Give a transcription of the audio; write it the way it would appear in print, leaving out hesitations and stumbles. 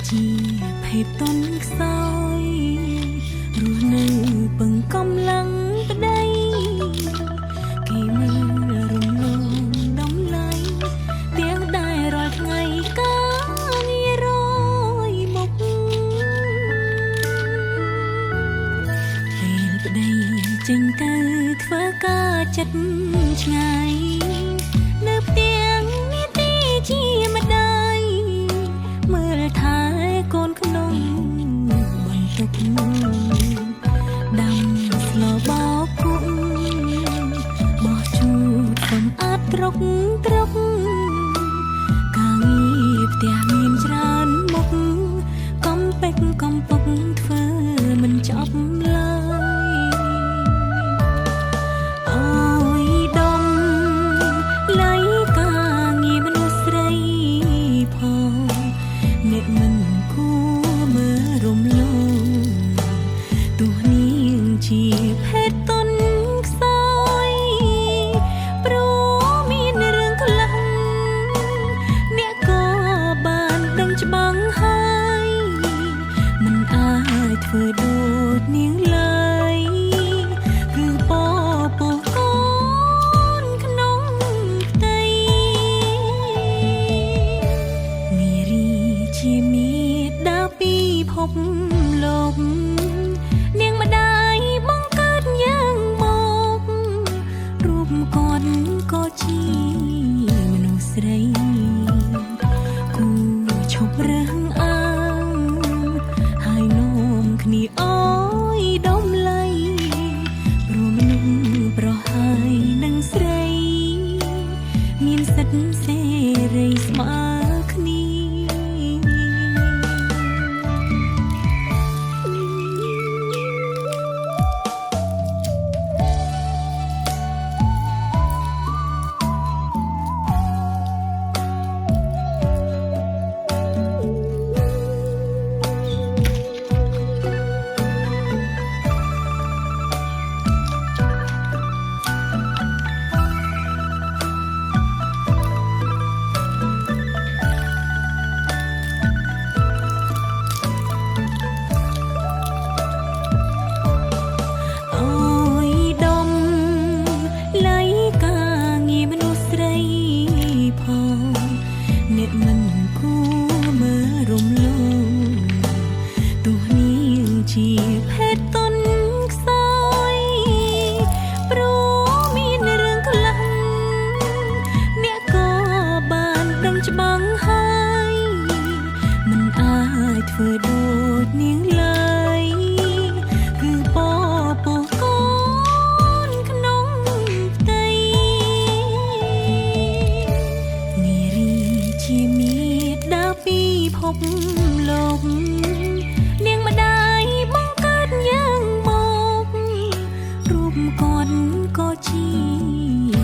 ជាភេទតនខ្សោយរស់នៅពឹងកំឡាំងប្តីគេមើលរំលងដំឡៃទាំងដែររាល់ថ្ងៃការងាររយមុខពេលប្តីចេញទៅធ្វើការចិត្តឆ្ងាយនៅផ្ទះនាទីជាម្ដាយមើលថែកូនក្នុងបន្ទប់ដាំស្លបោកគក់បោះជូតសំអាតត្រុកការងារផ្ទះមានច្រើនមុខកំពេចកំពុកធ្វើមិនចប់ឡើយអូយដុំឡៃការងារមនុស្សស្រីផងអ្នកមិនគួរមើលរំលងទោះនាងជាភេទតនខ្សោយព្រោះមានរឿងខ្លះអ្នកក៏បានដឹងច្បាស់ហើយមិនអាចធ្វើដូចនាងឡើយគឺពោពោះកូនក្នុងផ្ទៃនារីជាមេដាពីភពលោកនាងម្ដាយបង្កើតយើងមករូបគាត់ក៏ជាមនុស្សស្រីគូឈប់រើសអើងហើយនាំគ្នាអើយដំឡៃព្រោះមនុស្សប្រហើយនឹងស្រីមានសិទ្ធិសេរីស្មើគ្នា ធ្វើដូចនាងឡើយគឺពោពោះកូនក្នុងផ្ទៃនារីជាមេដាពីភពលោកនាងម្ដាយបង្កើតយើងមករូបគាត់ក៏ជា